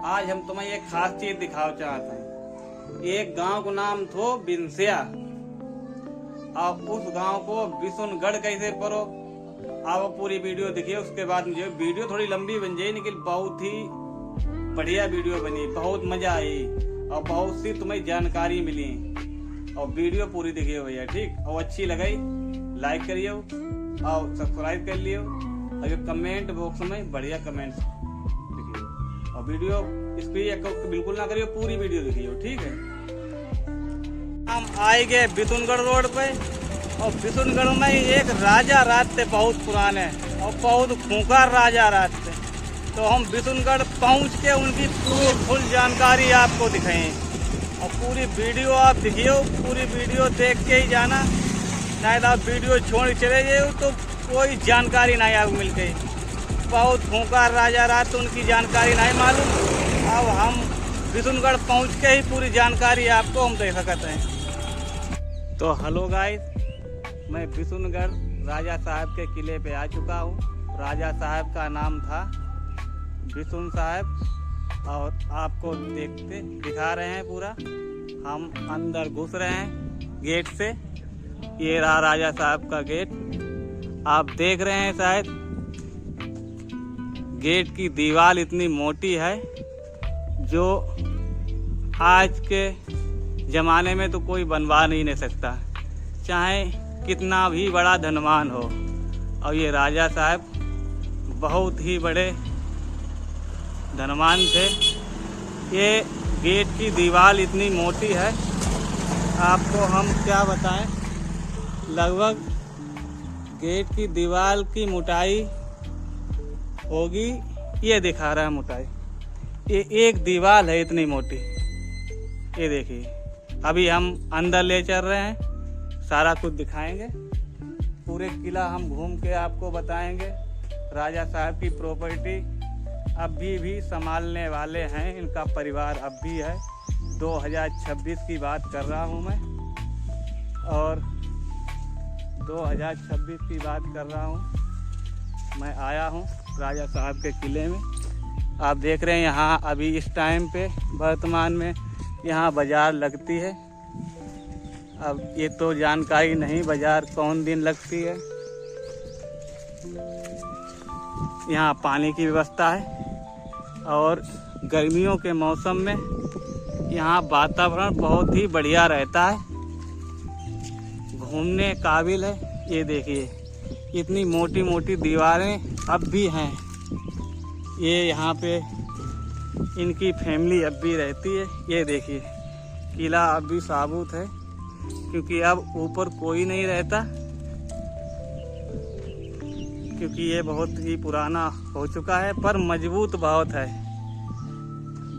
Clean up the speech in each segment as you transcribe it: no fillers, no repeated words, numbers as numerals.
आज हम तुम्हें एक खास चीज दिखाना चाहते हैं। एक गांव का नाम थो बिनसिया। अब उस गांव को बिशुनगढ़ कैसे पढ़ो, आप पूरी वीडियो देखिए। उसके बाद मुझे वीडियो थोड़ी लंबी बन जाए, लेकिन बहुत ही बढ़िया वीडियो बनी, बहुत मजा आई और बहुत सी तुम्हें जानकारी मिली। और वीडियो पूरी देखिए भैया, ठीक। और अच्छी लगाई लाइक करिए और सब्सक्राइब कर लियो। और कमेंट बॉक्स में बढ़िया कमेंट लिखिए और वीडियो इसकी बिल्कुल ना करिए, पूरी वीडियो देखिए, ठीक है। हम आए गए बिशुनगढ़ रोड पे और बिशुनगढ़ में एक राजा राज थे, बहुत पुराने और बहुत खूंखार राजा राज थे। तो हम बिशुनगढ़ पहुंच के उनकी पूरी फुल जानकारी आपको दिखाएं और पूरी वीडियो आप देखिए। पूरी वीडियो देख के ही जाना, नहीं तो आप वीडियो छोड़ चले जाए तो कोई जानकारी नहीं आपको मिल गई। बहुत खूंखार राजा राज, तो उनकी जानकारी नहीं मालूम। अब हम बिशुनगढ़ पहुंच के ही पूरी जानकारी आपको हम दे सकते हैं। तो हेलो गाइस, मैं बिशुनगढ़ राजा साहब के किले पे आ चुका हूँ। राजा साहब का नाम था बिशुन साहब और आपको दिखा रहे हैं पूरा। हम अंदर घुस रहे हैं गेट से। ये रहा राजा साहब का गेट, आप देख रहे हैं शायद। गेट की दीवार इतनी मोटी है जो आज के ज़माने में तो कोई बनवा नहीं सकता, चाहे कितना भी बड़ा धनवान हो। और ये राजा साहब बहुत ही बड़े धनवान थे। ये गेट की दीवार इतनी मोटी है, आपको हम क्या बताएं। लगभग गेट की दीवार की मोटाई होगी, ये दिखा रहा है मोटाई। ये एक दीवार है इतनी मोटी, ये देखिए। अभी हम अंदर ले चल रहे हैं, सारा कुछ दिखाएंगे। पूरे किला हम घूम के आपको बताएंगे। राजा साहब की प्रॉपर्टी अभी भी संभालने वाले हैं, इनका परिवार अब भी है। 2026 की बात कर रहा हूँ मैं, और 2026 की बात कर रहा हूँ। मैं आया हूँ राजा साहब के किले में। आप देख रहे हैं यहाँ अभी इस टाइम पे वर्तमान में यहाँ बाज़ार लगती है। अब ये तो जानकारी नहीं बाज़ार कौन दिन लगती है। यहाँ पानी की व्यवस्था है और गर्मियों के मौसम में यहाँ वातावरण बहुत ही बढ़िया रहता है, घूमने काबिल है। ये देखिए इतनी मोटी मोटी दीवारें अब भी हैं। ये यहाँ पे इनकी फैमिली अब भी रहती है। ये देखिए किला अब भी साबुत है, क्योंकि अब ऊपर कोई नहीं रहता, क्योंकि ये बहुत ही पुराना हो चुका है। पर मजबूत बहुत है,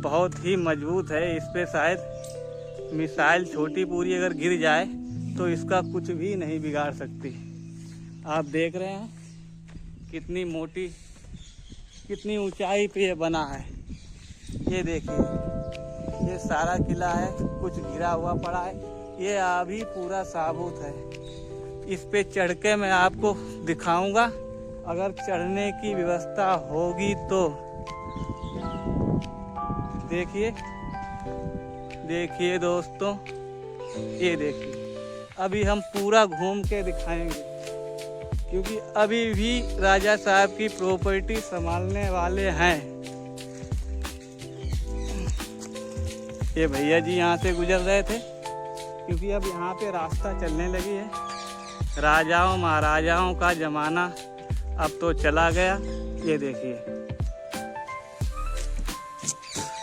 बहुत ही मजबूत है। इस पे शायद मिसाइल छोटी पूरी अगर गिर जाए तो इसका कुछ भी नहीं बिगाड़ सकती। आप देख रहे हैं कितनी मोटी, कितनी ऊंचाई पे ये बना है। ये देखिए ये सारा किला है, कुछ गिरा हुआ पड़ा है, ये अभी पूरा साबुत है। इस पे चढ़ के मैं आपको दिखाऊंगा, अगर चढ़ने की व्यवस्था होगी तो। देखिए देखिए दोस्तों, ये देखिए अभी हम पूरा घूम के दिखाएंगे, क्योंकि अभी भी राजा साहब की प्रॉपर्टी संभालने वाले हैं। ये भैया जी यहाँ से गुजर रहे थे, क्योंकि अब यहाँ पे रास्ता चलने लगी है। राजाओं महाराजाओं का जमाना अब तो चला गया। ये देखिए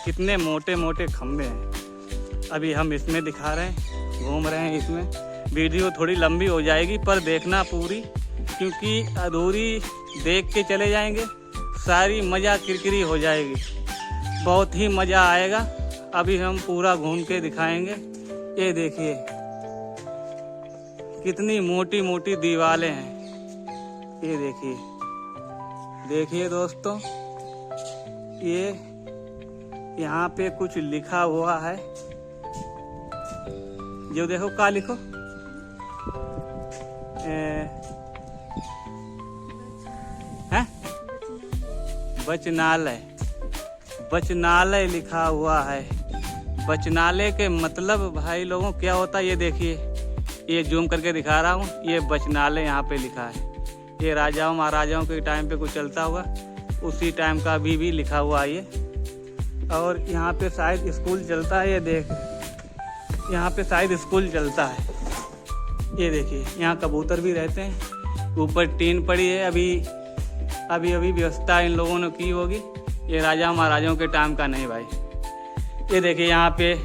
कितने मोटे मोटे खंभे हैं। अभी हम इसमें दिखा रहे हैं, घूम रहे हैं इसमें। वीडियो थोड़ी लंबी हो जाएगी पर देखना पूरी, क्योंकि अधूरी देख के चले जाएंगे सारी मज़ा किरकिरी हो जाएगी, बहुत ही मज़ा आएगा। अभी हम पूरा घूम के दिखाएंगे। ये देखिए कितनी मोटी मोटी दीवारें हैं। ये देखिए देखिए दोस्तों, ये यहाँ पे कुछ लिखा हुआ है, जो देखो क्या लिखो, है वचनालय। बचनालय लिखा हुआ है। बचनालय के मतलब भाई लोगों क्या होता है ये देखिए, ये जूम करके दिखा रहा हूँ, ये बचनालय यहाँ पे लिखा है। ये राजाओं महाराजाओं के टाइम पे कुछ चलता हुआ उसी टाइम का अभी भी लिखा हुआ है ये। और यहाँ पे शायद स्कूल चलता है, ये देख यहाँ पे शायद स्कूल चलता है। ये देखिए यहाँ कबूतर भी रहते हैं, ऊपर टीन पड़ी है। अभी व्यवस्था इन लोगों ने की होगी, ये राजा महाराजाओं के टाइम का नहीं भाई। ये देखिए यहाँ पे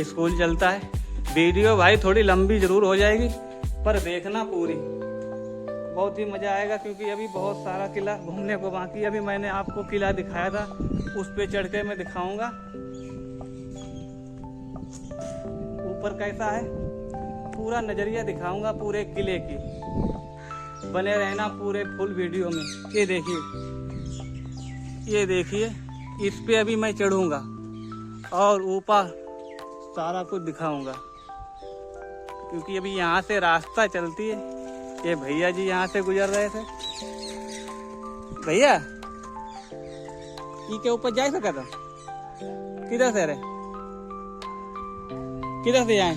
स्कूल चलता है। वीडियो भाई थोड़ी लंबी ज़रूर हो जाएगी पर देखना पूरी, बहुत ही मज़ा आएगा क्योंकि अभी बहुत सारा किला घूमने को बाकी। अभी मैंने आपको किला दिखाया था, उस पे चढ़ के मैं दिखाऊंगा ऊपर कैसा है, पूरा नज़रिया दिखाऊंगा पूरे किले की। बने रहना पूरे फुल वीडियो में। ये देखिए इस पे अभी मैं चढ़ूंगा और ऊपर सारा कुछ दिखाऊंगा क्योंकि अभी यहाँ से रास्ता चलती है। ये भैया जी यहाँ से गुजर रहे थे। भैया ये के ऊपर जा सका था? किधर से रहे, किधर से आए?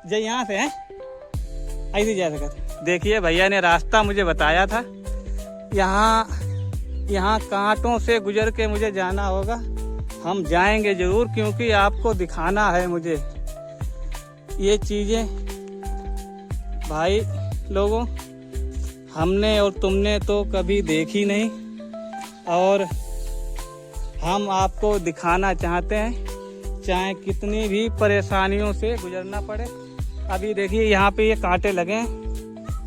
जो यहाँ से हैं ऐसे जा सका था। देखिए भैया ने रास्ता मुझे बताया था, यहाँ कांटों से गुजर के मुझे जाना होगा। हम जाएंगे जरूर क्योंकि आपको दिखाना है मुझे ये चीज़ें भाई लोगों, हमने और तुमने तो कभी देखी नहीं और हम आपको दिखाना चाहते हैं, चाहे कितनी भी परेशानियों से गुजरना पड़े। अभी देखिए यहाँ पे ये कांटे लगे हैं,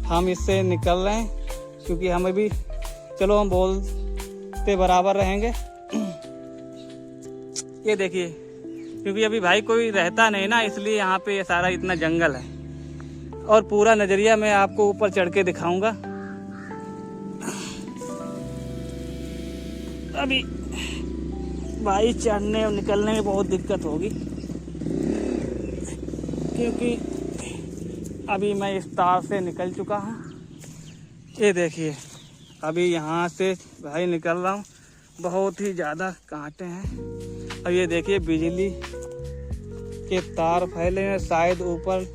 हम इससे निकल रहे हैं क्योंकि हम अभी चलो हम बोलते बराबर रहेंगे। ये देखिए क्योंकि अभी भाई कोई रहता नहीं ना, इसलिए यहाँ पे ये सारा इतना जंगल है और पूरा नज़रिया मैं आपको ऊपर चढ़ के दिखाऊंगा। अभी भाई चढ़ने और निकलने में बहुत दिक्कत होगी क्योंकि अभी मैं इस तार से निकल चुका हूँ। ये देखिए अभी यहाँ से भाई निकल रहा हूँ, बहुत ही ज़्यादा कांटे हैं। अब ये देखिए बिजली के तार फैले हैं, शायद ऊपर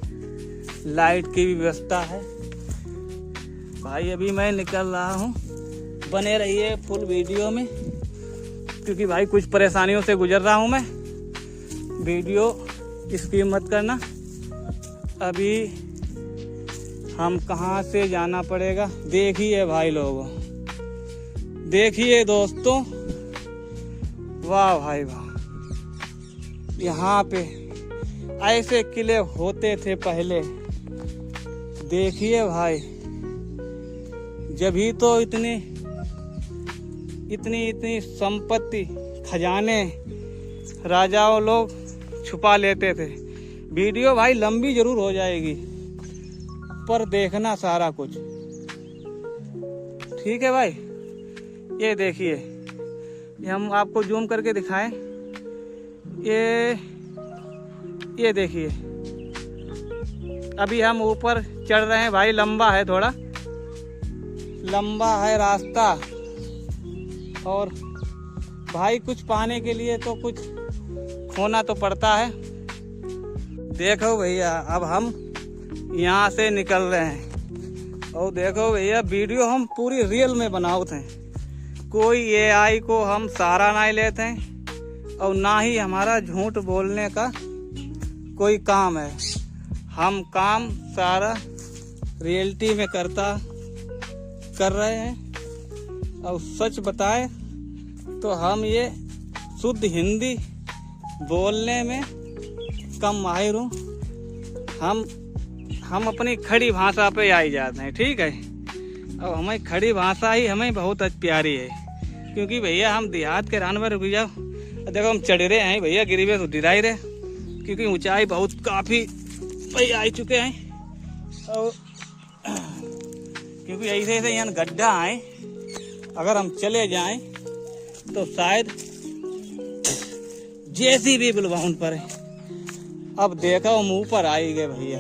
लाइट की भी व्यवस्था है। भाई अभी मैं निकल रहा हूँ, बने रहिए फुल वीडियो में क्योंकि भाई कुछ परेशानियों से गुजर रहा हूँ मैं। वीडियो स्किप मत करना। अभी हम कहाँ से जाना पड़ेगा देखिए भाई लोगों, देखिए दोस्तों, वाह भाई वाह। यहाँ पे ऐसे किले होते थे पहले, देखिए भाई। जभी तो इतनी संपत्ति खजाने राजाओं लोग छुपा लेते थे। वीडियो भाई लंबी जरूर हो जाएगी पर देखना सारा कुछ, ठीक है भाई। ये देखिए ये हम आपको जूम करके दिखाएं। ये देखिए अभी हम ऊपर चढ़ रहे हैं भाई, लंबा है, थोड़ा लंबा है रास्ता और भाई कुछ पाने के लिए तो कुछ खोना तो पड़ता है। देखो भैया अब हम यहाँ से निकल रहे हैं और देखो भैया वीडियो हम पूरी रियल में बनाते हैं, कोई AI को हम सहारा नहीं लेते हैं और ना ही हमारा झूठ बोलने का कोई काम है। हम काम सारा रियलिटी में कर रहे हैं और सच बताएं तो हम ये शुद्ध हिंदी बोलने में कम माहिर हूँ। हम अपनी खड़ी भाषा पे आई जाते हैं, ठीक है। अब हमें खड़ी भाषा ही हमें बहुत प्यारी है क्योंकि भैया हम देहात के रहने में रुक जाओ। देखो हम चढ़ रहे हैं भैया, गिरी हुए तो डिराई रहे क्योंकि ऊंचाई बहुत काफ़ी भाई आ चुके हैं और क्योंकि ऐसे यहाँ गड्ढा आए, अगर हम चले जाएं तो शायद JCB बुलवाउन पर है। अब देखो हम ऊपर आ ही गए भैया,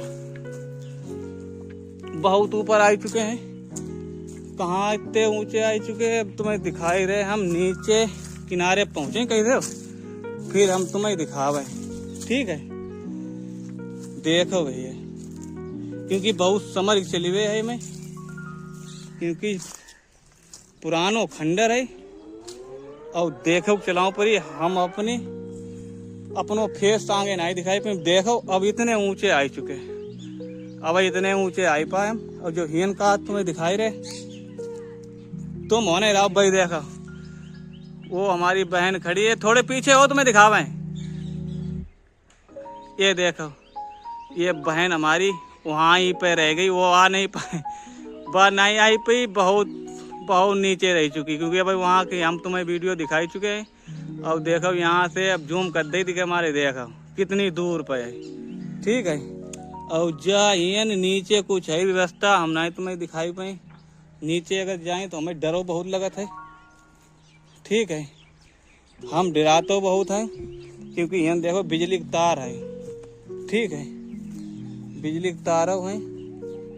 बहुत ऊपर आ चुके हैं। कहाँ इतने ऊंचे आ चुके अब तुम्हें दिखाई रहे। हम नीचे किनारे पहुंचे कैसे हो, फिर हम तुम्हें दिखावे। ठीक है, देखो भैया, क्योंकि बहुत समझ चली हुए है मैं, क्योंकि पुरानो खंडर है। और देखो चलाओ पर हम अपनो फेस आगे नहीं दिखाई पे। देखो अब इतने ऊंचे आ चुके, अब इतने ऊंचे आ पाए हम। और जो हियन का तुम्हें दिखाई रहे तुम होने रहो भाई। देखो वो हमारी बहन खड़ी है, थोड़े पीछे हो तुम्हें दिखावे। ये देखो ये बहन हमारी वहाँ ही पे रह गई, वो आ नहीं पाए, बाहर नहीं आई पाई, बहुत नीचे रह चुकी। क्योंकि भाई वहाँ की हम तुम्हें वीडियो दिखाई चुके हैं। और देखो यहाँ से अब जूम कर दी थी कि हमारे देखो कितनी दूर पे है। ठीक है, और जाइन नीचे कुछ है व्यवस्था, हम नहीं तुम्हें दिखाई पाए। नीचे अगर जाए तो हमें डरो बहुत लगत है। ठीक है, हम डरा तो बहुत हैं, क्योंकि यहाँ देखो बिजली के तार है। ठीक है, बिजली के तार हैं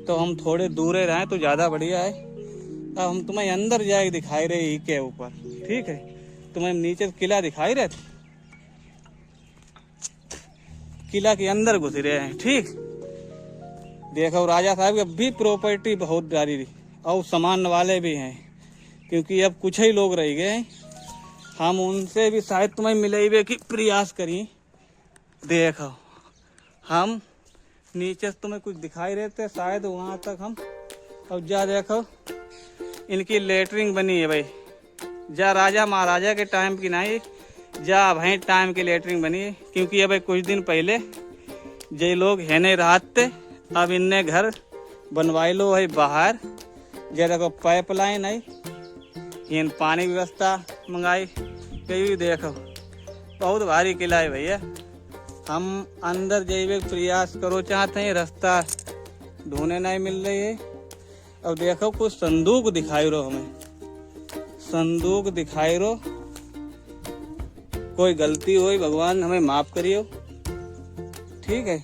तो हम थोड़े दूरे रहें तो ज़्यादा बढ़िया है। अब हम तुम्हें अंदर जाके दिखाई रहे ही के ऊपर। ठीक है, तुम्हें नीचे किला दिखाई रहे, किला के अंदर घुस रहे हैं। ठीक, देखो राजा साहब की भी प्रॉपर्टी बहुत डाली रही और सामान वाले भी हैं, क्योंकि अब कुछ ही लोग रह गए हैं। हम उनसे भी शायद तुम्हें मिले की प्रयास करिए। देखो हम नीचे से तुम्हें कुछ दिखाई रहते शायद वहाँ तक हम। और जा देखो इनकी लेटरिंग बनी है भाई, जा राजा महाराजा के टाइम की नहीं, जा भाई टाइम की लेटरिंग बनी है। क्योंकि ये भाई कुछ दिन पहले जे लोग है नहीं रहते, अब इनने घर बनवाई लो है बाहर। जे देखो पाइपलाइन है, इन पानी की व्यवस्था मंगाई गई। देखो बहुत भारी किला है भैया। हम अंदर जाइए प्रयास करो चाहते हैं, रास्ता ढूंढने नहीं मिल रही है। अब देखो कुछ संदूक दिखाई रो, हमें संदूक दिखाई रो। कोई गलती हुई भगवान हमें माफ करियो। ठीक है,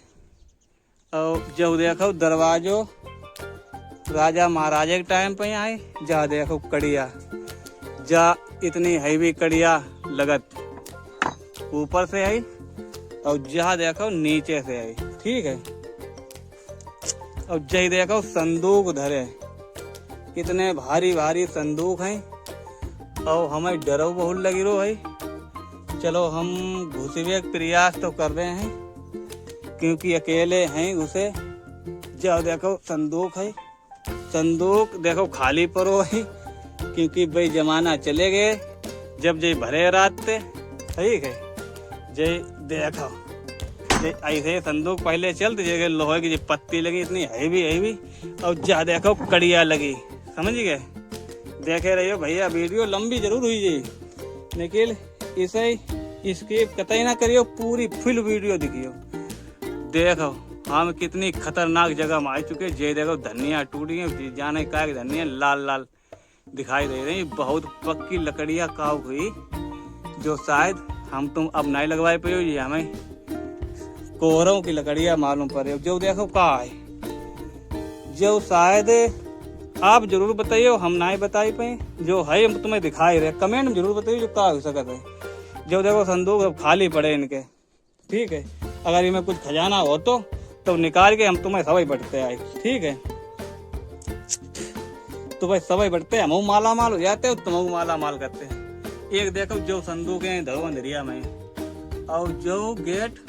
और जब देखो दरवाजो राजा महाराजा के टाइम पे आए। जा देखो कड़िया, जा इतनी हैवी कड़िया लगत ऊपर से आई, और जहाँ देखो नीचे से आई। ठीक है, और जय देखो संदूक धरे, कितने भारी भारी संदूक हैं। और हमें डरो बहुत लगी रो है। चलो हम घुसवे प्रयास तो कर रहे हैं, क्योंकि अकेले हैं घुसे। जब देखो संदूक है, संदूक देखो खाली परो है, क्योंकि भाई जमाना चले गए जब जय भरे रात थे। ठीक है, जय देखो ऐसे संदूक पहले चलते जगह लोहे की पत्ती लगी इतनी हैवी। और जा देखो कड़िया लगी, समझ गए। देखे रहियो भैया, वीडियो लंबी जरूर हुई जी, लेकिन इसे इसकी कतई ना करियो, पूरी फुल वीडियो दिखियो। देखो हम कितनी खतरनाक जगह में आ चुके। जे देखो धनिया टूटी है, जाने का धनिया लाल लाल दिखाई दे रही। बहुत पक्की लकड़ियाँ काव हुई, जो शायद हम तुम अब नहीं लगवाए पे हो। ये हमें कोहरों की लकड़ियाँ मालूम पड़ रही। जो देखो कहाँ है, जो शायद आप जरूर बताइए, हम नहीं बताई पाए। जो है हम तुम्हें दिखाई रहे, कमेंट में जरूर बताइए जो क्या हो सकता है। जो देखो संदूक अब खाली पड़े इनके। ठीक है, अगर इनमें कुछ खजाना हो तो निकाल के हम तुम्हें सवाई बढ़ते आए। ठीक है, तो भाई सवाई बढ़ते हम माला माल हो जाते हो, तुम माला माल करते हैं। एक देखो जो संदूक है धरो अंधेरिया में, और जो गेट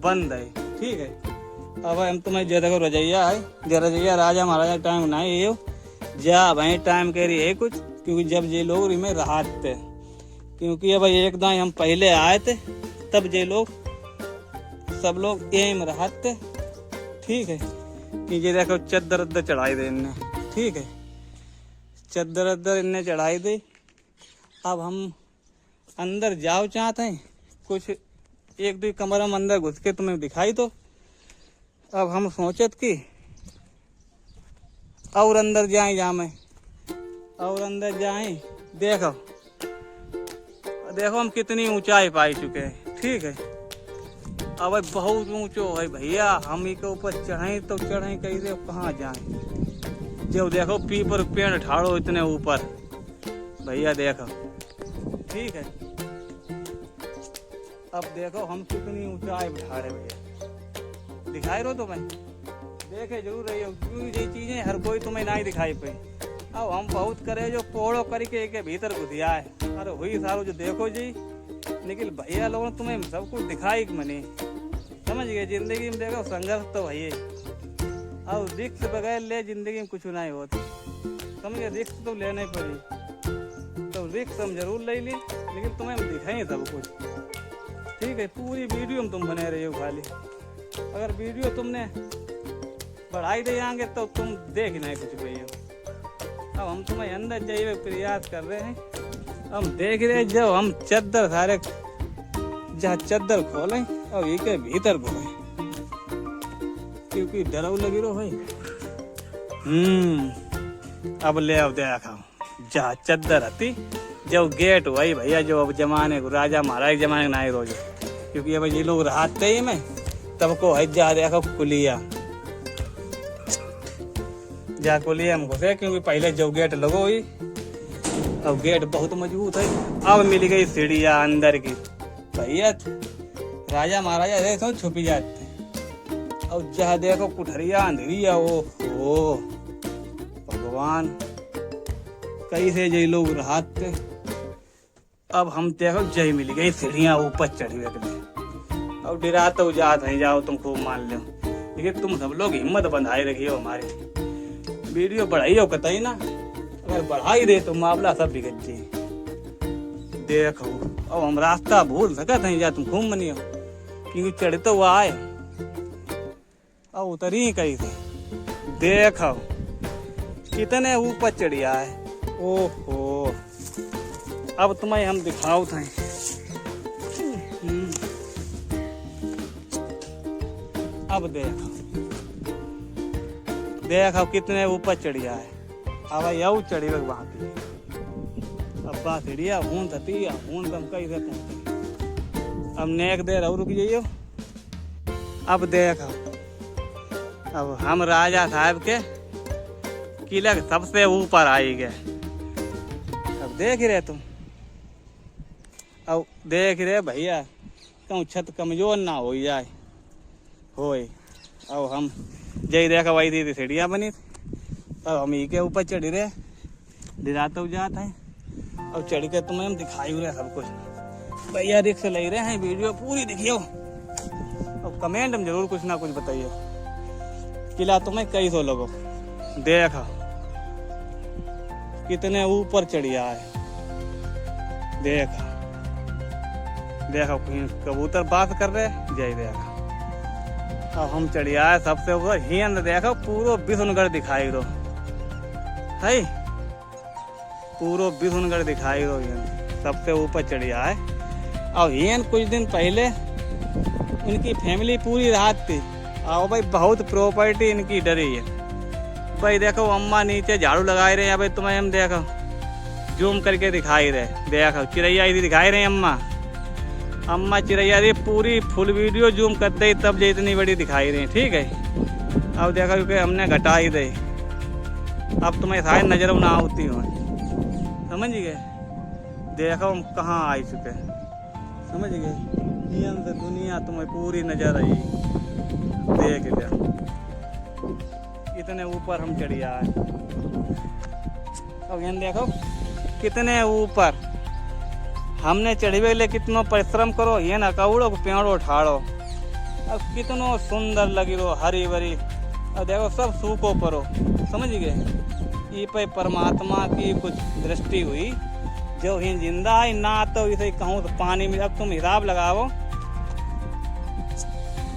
बंद है। ठीक है, अब हम तुम्हें जो देखो रजैया है, जो रजैया राजा महाराजा टाइम नहीं है, जा भाई टाइम कह रही है कुछ, क्योंकि जब ये लोग इनमें राहत थे। क्योंकि अब एक दाएं हम पहले आए थे, तब ये लोग सब लोग एम राहत थे। ठीक है, कि ये देखो चद्दर अद्दर चढ़ाई दे इनने। ठीक है, चद्दर अद्दर इनने चढ़ाई दे। अब हम अंदर जाओ चाहते हैं, कुछ एक दो कमरा में अंदर घुस के तुम्हें दिखाई तो। अब हम सोचत कि और अंदर जाएं, जा में और अंदर जाएं। देखो देखो हम कितनी ऊंचाई पाई चुके हैं। ठीक है, अब बहुत ऊंचो है भैया, हम ही के ऊपर चढ़े तो चढ़े कैसे, कहाँ जाएं। जब देखो पीपर पेड़ ठाड़ो इतने ऊपर भैया देखो। ठीक है, अब देखो हम कितनी ऊंचाई बिठा रहे भैया, दिखाई रहो तुम्हें, देखे जरूर रही हो, क्योंकि ये चीजें हर कोई तुम्हें नहीं दिखाई पाई। अब हम बहुत करे जो पोड़ो करके के भीतर घुसिया है, अरे हुई सारो जो देखो जी, लेकिन भैया लोगों ने तुम्हें सब कुछ दिखाई मनी, समझ गए। जिंदगी में देखो संघर्ष तो भैया, अब रिक्स बगैर ले जिंदगी में कुछ नहीं होता, समझ गए। रिक्स तो लेना ही पड़ी, तो रिक्स हम जरूर ले ली, लेकिन तुम्हें हम दिखाएं सब कुछ। ठीक है, पूरी वीडियो में तुम बने रहे हो खाली, अगर वीडियो तुमने बढ़ाई दे आएंगे तो तुम देख नहीं कुछ भैया। अब हम तुम्हें अंदर जाइए प्रयास कर रहे हैं, हम देख रहे जब हम चद्दर सारे जहाँ चद्दर खोलें और ये के भीतर घुसे, क्योंकि डराव लगी रहो भाई। अब ले अब देखा जहाँ चद्दर आती जब गेट वही भैया, जो अब जमाने को राजा महाराज जमाने ना रोज, क्योंकि अब ये लोग रहते ही में तब को है जा देखो कुलिया, जा कुलिया हम घुसे, क्योंकि पहले जो गेट लगो हुई, अब गेट बहुत मजबूत है। अब मिल गई सीढ़ियाँ अंदर की भैया, राजा महाराजा देखो छुपी जाते, और जहाँ देखो कुठरिया अंधेरिया, ओ भगवान कैसे जे लोग रहते। अब हम देखो जय मिल गई सीढ़ियाँ ऊपर चढ़ी हुए, अब डरा तो जात नहीं जाओ तुम खूब मान लो, लेकिन तुम सब लोग हिम्मत बंधाई रखियो, हमारी वीडियो बढ़ाई हो कतई ना, अगर बढ़ाई दे तो मामला सब बिगड़ जी। देखो अब हम रास्ता भूल सकते नहीं जा, तुम खूब मनियो, क्योंकि चढ़े तो वो आए अब उतरी कैसे। देखो कितने ऊपर चढ़िया है, ओहो। अब तुम्हें हम दिखाओ थे, अब देखो देखो कितने ऊपर चढ़िया है। अब यू चढ़ी वहाँ की, अब बात चिड़िया हूं थती हूं तुम कैसे पहुंचे। अब नेक देर और रुक जाइयो। अब देखो अब हम राजा साहब के किले सबसे ऊपर आई गए। अब देख रहे तुम, अब देख रहे भैया कहूँ छत कमजोर ना हो जाए होए। अब हम जय देखा वही थी सीढ़ियाँ बनी, अब हम ही के ऊपर चढ़ रहे, डिराते हो जाता है। अब चढ़ के तुम्हें हम दिखाई रहे सब कुछ भैया, रिक्स ले रहे हैं, वीडियो पूरी देखियो। अब कमेंट में जरूर कुछ ना कुछ बताइए, किला तुम्हें कैसो लगो। देखा कितने ऊपर चढ़िया है, देखा देखा कबूतर बात कर रहे जय देखा। अब हम चढ़िया है सबसे ऊपर हिंद, देखो पूरा विष्णुगढ़ दिखाई दो है, पूरा विष्णुगढ़ दिखाई दो, सबसे ऊपर चढ़िया है। और हिंद कुछ दिन पहले उनकी फैमिली पूरी रात थी, और भाई बहुत प्रॉपर्टी इनकी डरी है भाई। देखो अम्मा नीचे झाड़ू लगाए रहे हैं भाई, तुम्हें हम देखो जूम करके दिखाई रहे, देखो चिड़ैया इधर दिखाई रहे अम्मा चिड़ैया दी पूरी फुल वीडियो जूम कर दे तब जो इतनी बड़ी दिखाई रही। ठीक है, अब देखो क्योंकि हमने घटा ही दे, अब तुम्हें शायद नजर ना आती हो, समझ गए। देखो हम कहाँ आ चुके, समझ गए। नियम से दुनिया तुम्हें पूरी नजर आई, देख लिया इतने ऊपर हम चढ़िया है। अब यहाँ देखो कितने ऊपर हमने चढ़ी ले, कितनो परिश्रम करो, ये ना कौड़ो पेड़ो ठाड़ो। अब कितनो सुंदर लगी रो हरी भरी, अब देखो सब सूखो परो, समझ गए। ये पे परमात्मा की कुछ दृष्टि हुई जो ही जिंदा है ना, तो इसे कहूँ तो पानी में। अब तुम हिसाब लगाओ,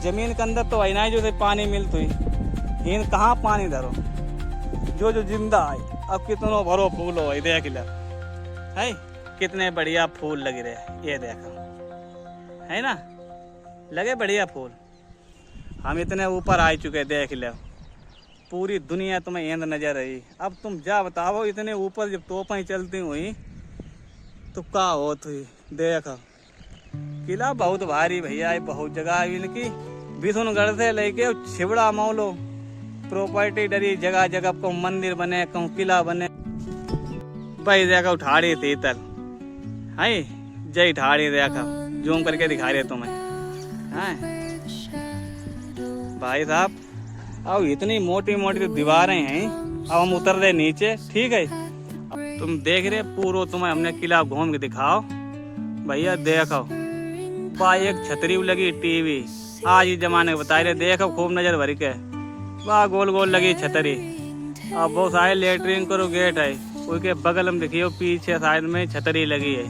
जमीन के अंदर तो ऐना जो पानी मिलत हुई, हिंद कहाँ पानी धरो जो जो जिंदा है। अब कितनो भरो फूल हो, देख लो है कितने बढ़िया फूल लगे रहे, ये देखो है ना, लगे बढ़िया फूल। हम इतने ऊपर आ चुके, देख लो पूरी दुनिया तुम्हें एंद नजर आई। अब तुम जा बताओ इतने ऊपर जब तोपें चलती हुई तो क्या होत हुई। देखो किला बहुत भारी भैया है, बहुत जगह है इनकी, विष्णुगढ़ से लेके छिबड़ा मौलो प्रॉपर्टी डरी, जगह जगह को मंदिर बने, कहूँ किला बने। भाई देखो ठाड़ी थी तल, हाय जय ठाड़ी देखा, जूम करके दिखा रहे तुम्हें। हाँ भाई साहब, अब इतनी मोटी मोटी दीवारें हैं, अब हम उतर रहे नीचे, ठीक है। तुम देख रहे पूरा, तुम्हें हमने किला घूम के दिखाओ भैया। देखो वाह, एक छतरी लगी टीवी, आज ही जमाने के बता रहे। देखो खूब नजर भर के, वाह गोल गोल लगी छतरी। अब बहुत सारे लेटरिन करो गेट है, उसके बगल में देखियो पीछे साइड में छतरी लगी है।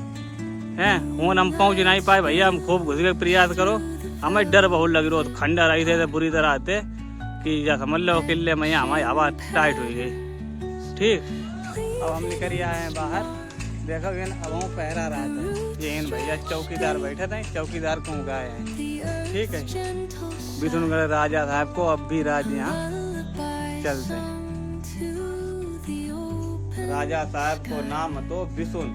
हूँ हम पहुँच नहीं पाए भैया, हम खूब घुस के प्रयास करो। हमें डर बहुत लग रहा, खंडर आई थे बुरी तरह आते कि या समझ लो किले में हमारी हवा टाइट हुई गई। ठीक, अब हम निकल आए हैं बाहर। देखो इन अब हम पहरा रहा था, ये इन भैया चौकीदार बैठे थे, चौकीदार को गए हैं। ठीक है, बिशुनगढ़ राजा साहब को अब भी राज यहाँ चलते हैं। राजा साहब को नाम तो बिशुन,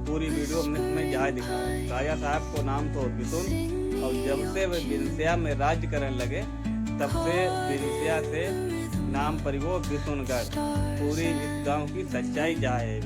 पूरी वीडियो में जहाँ दिखा। राजा साहब को नाम तो बिशुन, और जब से वे बिनसिया में राज करने लगे तब से बिनसिया से नाम पर वो बिशुनगढ़। पूरी इस गांव की सच्चाई जाए।